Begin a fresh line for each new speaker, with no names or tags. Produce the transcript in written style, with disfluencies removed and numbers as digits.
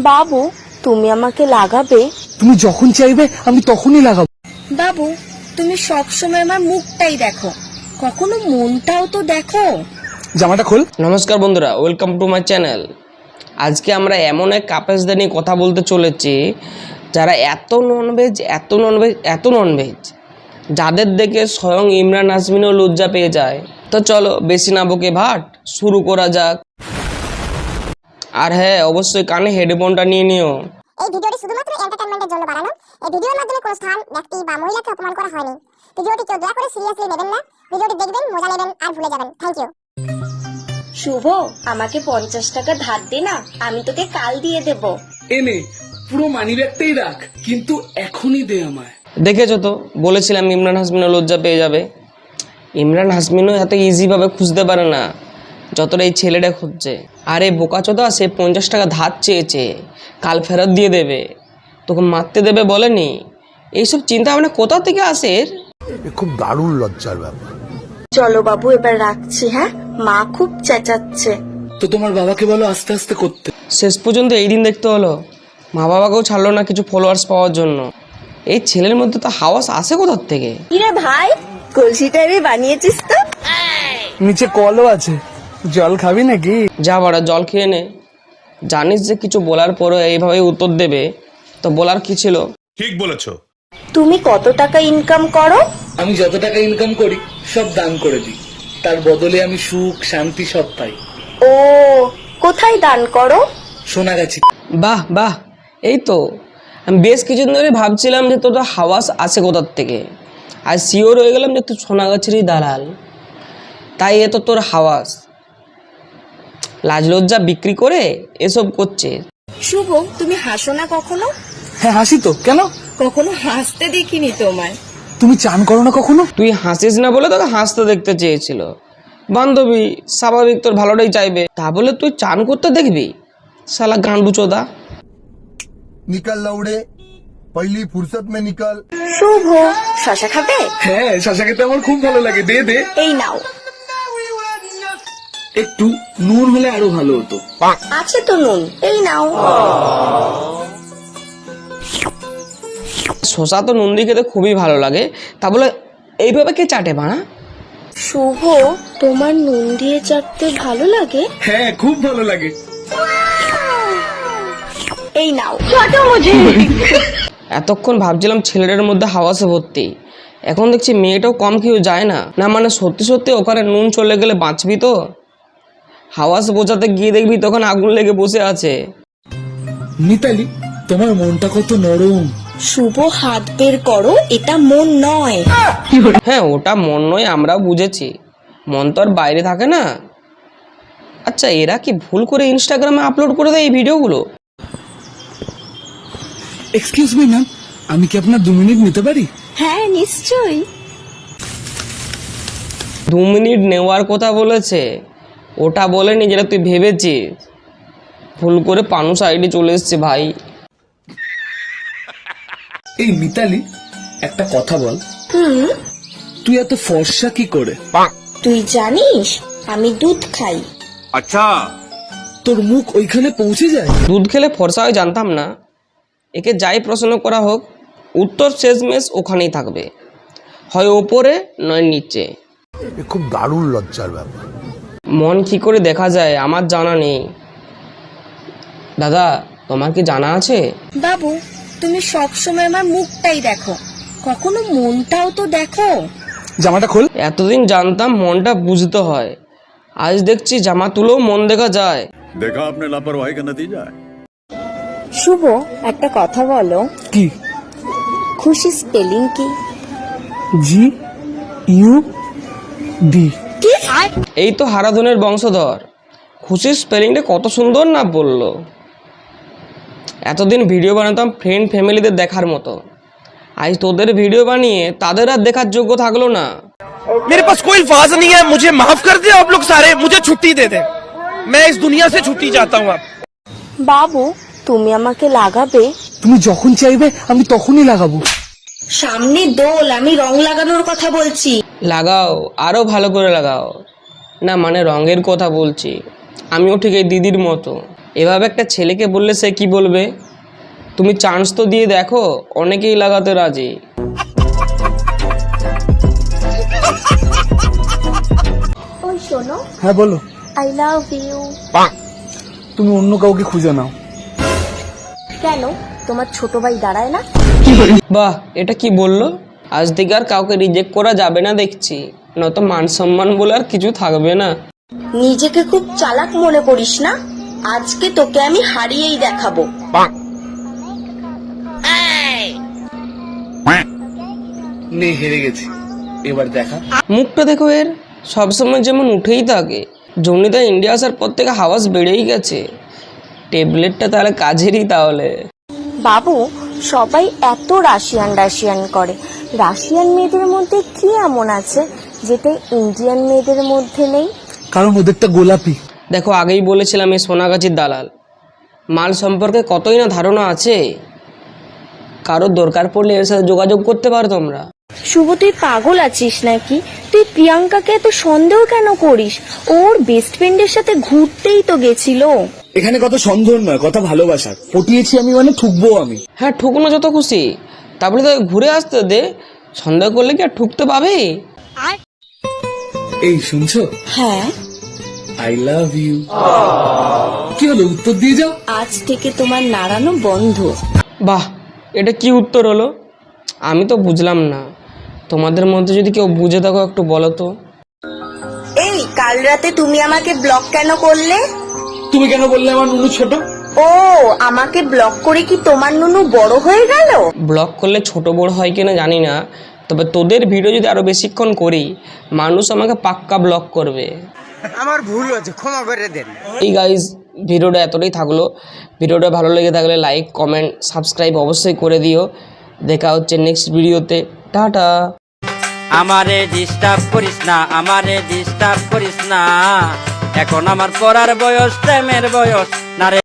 বাবু তুমি আমাকে লাগাবে?
তুমি যখন চাইবে আমি তখনই লাগাবো।
বাবু তুমি সব সময় আমার মুখটাই দেখো, কখনো মনটাও তো দেখো।
জামাটা খোল।
নমস্কার বন্ধুরা, ওয়েলকাম টু মাই চ্যানেল। আজকে আমরা এমন এক কাপেলসদের নিয়ে কথা বলতে চলেছি যারা এত ননভেজ যাদের দেখে স্বয়ং ইমরান হাসমিনও লজ্জা পেয়ে যায়। তো চলো বেশি না বকে ভাট শুরু করা যাক। আর হ্যাঁ, অবশ্যই কানে হেডফোনটা নিয়ে নিও।
এই ভিডিওটি শুধুমাত্র এন্টারটেইনমেন্টের জন্য বানানো। এই ভিডিওর মাধ্যমে কোনো স্থান, ব্যক্তি বা মহিলাকে অপমান করা হয়নি। ভিডিওটি কেউ দয়া করে সিরিয়াসলি নেবেন না। ভিডিওটি দেখবেন, মজা নেবেন আর ভুলে যাবেন। Thank you.
শুভ আমাকে 50 টাকা ধার দে না, আমি তোকে কাল দিয়ে দেব।
এনে পুরো মানিব্যাগটাই রাখ, কিন্তু এখনই দে আমায়।
দেখেছো তো, বলেছিলাম ইমরান হাসমিনও লজ্জা পেয়ে যাবে। ইমরান হাসমিনও এত ইজিভাবে খুঁজতে পারে না যতটা এই ছেলেটা খুঁজছে। আরে বোকাচোদা, সে 50 টাকা ধার চেয়েছে, কাল ফেরত দিয়ে দেবে, তোকে মারতে দেবে বলেনি। এইসব চিন্তা ভাবনা কোথা থেকে আসে এর?
খুব দারুণ লজ্জার ব্যাপার।
চলো বাবু এবার রাখছি, হ্যাঁ মা খুব চেঁচাচ্ছে।
তো তোমার বাবাকে বলো আস্তে আস্তে করতে।
শেষ পর্যন্ত এই দিন দেখতে হলো, মা বাবাকেও ছাড়লো না কিছু ফলোয়ার্স পাওয়ার জন্য। এই ছেলের মধ্যে তো হাওয়াস আসে কোথার থেকে?
কিরে ভাই, কলসিটা এনে বানিয়েছিস তো?
নিচে কলও আছে, জল খাবি নাকি?
যা বাড়া, জল খেয়ে নে। জানিস যে কিছু বলার পরে এইভাবে উত্তর দেবে, তো বলার কি ছিল?
ঠিক বলেছো।
তুমি কত টাকা ইনকাম করো?
আমি যত টাকা ইনকাম করি সব দান করে দিই, তার বদলে আমি সুখ শান্তি সব পাই।
ও, কোথায় দান করো?
সোনাগাছি।
বাহ বাহ, এই তো আমি বেশ কিছুদিন ধরে ভাবছিলাম যে তোর হাওয়াস আছে কোথার থেকে, আর শিওর হয়ে গেলাম যে তুই সোনাগাছিরই দালাল। তাই এ তো তোর হাওয়াস, লাজ লজ্জা বিক্রি করে এসব করছে।
শুভ তুমি হাসো না কখনো?
হ্যাঁ হাসি তো, কেন?
কখনো হাসতে দেখিনি তোমায়।
তুমি চান করো না কখনো?
তুই হাসিস না বলে তোকে হাসতে দেখতে চেয়েছিল বান্ধবী, স্বাভাবিক তোর ভালোটাই চাইবে, তা বলে তুই চান করতে দেখবি? শালা গান্ডু চোদা।
निकल लौड़े, पहली फुर्सत में निकल।
শুভ শশা খাবে?
হ্যাঁ, শশা খেতে আমার খুব ভালো লাগে, দে দে।
এই নাও।
একটু নুন হলে আরো ভালো হতো।
আছে তো নুন, এই নাও।
শশা তো নুন দিয়ে খেতে খুবই ভালো লাগে, তা বলে এইভাবে কে চাটে বানা?
শুভ তোমার নুন দিয়ে চাটতে ভালো লাগে?
হ্যাঁ, খুব ভালো লাগে।
এই নাও।
এতক্ষণ ভাবছিলাম ছেলেটার মধ্যে হাওয়াসে ভর্তি, এখন দেখছি মেয়েটাও কম কেউ যায় না। না মানে সত্যি সত্যি ওখানে নুন চলে গেলে বাঁচবি তো? হাওয়াস বোঝাতে গিয়ে দেখবি তখন আগুন লেগে বসে আছে।
মিতালি, তোমার মনটা কত নরম।
শুভ হাত বের করো, এটা মন নয়।
হ্যাঁ, ওটা মন নয়, আমরাও বুঝেছি, মন তো আর বাইরে থাকে না। আচ্ছা, এরা কি ভুল করে ইনস্টাগ্রামে আপলোড করে দেয় এই ভিডিওগুলো?
এক্সকিউজ মি ম্যাম, আমি কি আপনার 2 মিনিট নিতে পারি?
হ্যাঁ নিশ্চয়ই।
2 মিনিট নেওয়ার কথা বলেছে, ওটা বলেনি যেটা তুই ভেবেছিস। ভুল করে পানু সাইডে চলে এসছে ভাই।
এই মিতালি, একটা কথা বল, তুই এত ফর্সা কি করে?
তুই জানিস আমি দুধ খাই।
তোর মুখ ওইখানে পৌঁছে যায়?
দুধ খেলে ফর্সা হয় জানতাম না। একে যাই প্রশ্ন করা হোক, উত্তর শেষমেশ ওখানেই থাকবে, হয় ওপরে নয় নিচে।
খুব দারুণ লজ্জার ব্যাপার।
মন কি করে দেখা যায় আমার জানা নেই। দাদা, তোমার কি জানা আছে?
বাবু তুমি সব সময় আমার মুখটাই দেখো, কখনো মনটাও তো দেখো।
জামাটা খোল।
এতদিন জানতাম মনটা বুঝতে হয়, আজ দেখছি জামা তুলেও মন দেখা যায়।
देखा आपने लापरवाही का नतीजा है।
শুভ একটা কথা বলো,
কি?
খুশি স্পেলিং কি?
GUD।
এই তো হারাধনের বংশধর, খুশির স্পেলিংটা কত সুন্দর না বললো। এতদিন ভিডিও বানাতাম ফ্রেন্ড ফ্যামিলিদের দেখার মতো, আজ তোদের ভিডিও বানিয়ে তাদের আর দেখার যোগ্য থাকলো না।
मेरे पास कोई अल्फाज नहीं है, मुझे माफ कर दे आप लोग सारे, मुझे छुट्टी दे दे, मैं इस दुनिया से छुट्टी चाहता हूँ। आप
বাবু তুমি আমাকে লাগাবে?
তুমি যখন চাইবে আমি তখনই লাগাবো।
সামনে দোল, আমি রং লাগানোর কথা বলছি।
লাগাও, আরও ভালো করে লাগাও। না মানে রঙের কথা বলছি, আমিও ঠিক এই দিদির মতো এভাবে একটা ছেলেকে বললে সে কি বলবে? তুমি চান্স তো দিয়ে দেখো, অনেকেই লাগাতে রাজি।
ওই শোনো,
হ্যাঁ বলো।
I love you.
তুমি অন্য কাউকে খুঁজে নাও।
কেন, তোমার ছোট ভাই দাঁড়ায় না?
বাহ, এটা কি বললো? আজ থেকে আর কাউকে রিজেক্ট করা যাবে না দেখছি, নয়তো মান সম্মান বলে আর কিছু থাকবে না।
নিজেকে খুব চালাক মনে করিস না? আজকে তোকে আমি হারিয়েই দেখাবো।
নে, হেরে গেছি, এবার দেখা।
মুখটা দেখো এর, সবসময় যেমন উঠেই থাকে। জনিতা ইন্ডিয়া আসার পর থেকে হাওয়াস বেড়েই গেছে। ট্যাবলেটটা তাহলে কাজেরই তাহলে।
বাবু, সবাই এত রাশিয়ান রাশিয়ান করে, রাশিয়ান মেয়েদের মধ্যে কি এমন আছে যেটা ইন্ডিয়ান মেয়েদের মধ্যে নেই?
কারণ ওদেরটা গোলাপি।
দেখো, আগেই বলেছিলাম এই সোনাগাছির দালাল। মাল সম্পর্কে কতই না ধারণা আছে। কারোর দরকার পড়লে এর সাথে যোগাযোগ করতে পারো তোমরা।
শুভ, তুই পাগল আছিস নাকি? তুই প্রিয়াঙ্কাকে এত সন্দেহ কেন করিস? ওর বেস্ট ফ্রেন্ডের সাথে ঘুরতেই তো গেছিল।
এখানে কত সন্দেহ নয়, কথা ভালোবাসার। পটিয়েছি আমি মানে ঠুকবো আমি।
হ্যাঁ, ঠুকনো যত খুশি, তারপরে তো ঘুরে আসতে দে। সন্দেহ করলে কি আর ঠুকতে পাবে?
এই শুনছো?
হ্যাঁ,
আই লাভ ইউ। কি হলো, উত্তর দিয়ে যাও।
আজ থেকে তোমার নাড়ানো বন্ধ।
বাহ, এটা কি উত্তর হলো? আমি তো বুঝলাম না। তোমাদের মধ্যে যদি কেউ বুঝে থাকো একটু বলো তো।
এই, কাল রাতে তুমি আমাকে ব্লক কেন করলে?
তুমি কেন বললে আমার নুনু ছোট?
ও, আমাকে ব্লক করে কি তোমার নুনু বড় হয়ে গেল?
ব্লগ করলে ছোট বড় হয় কিনা জানি না, তবে তোদের ভিডিও যদি আরো বেশিক্ষণ করি, মানুষ আমাকে পাক্কা ব্লক করবে।
আমার ভুল হয়েছে, ক্ষমা করে দেন।
এই গাইজ, ভিডিওটা এতটাই থাকলো। ভিডিওটা ভালো লেগে থাকলে লাইক, কমেন্ট, সাবস্ক্রাইব অবশ্যই করে দিও। দেখা হচ্ছে নেক্সট ভিডিওতে। টাটা।
আমারে ডিস্টার্ব করিস না, আমারে ডিস্টার্ব করিস না। এখন আমার পড়ার বয়স, প্রেমের বয়স না রে।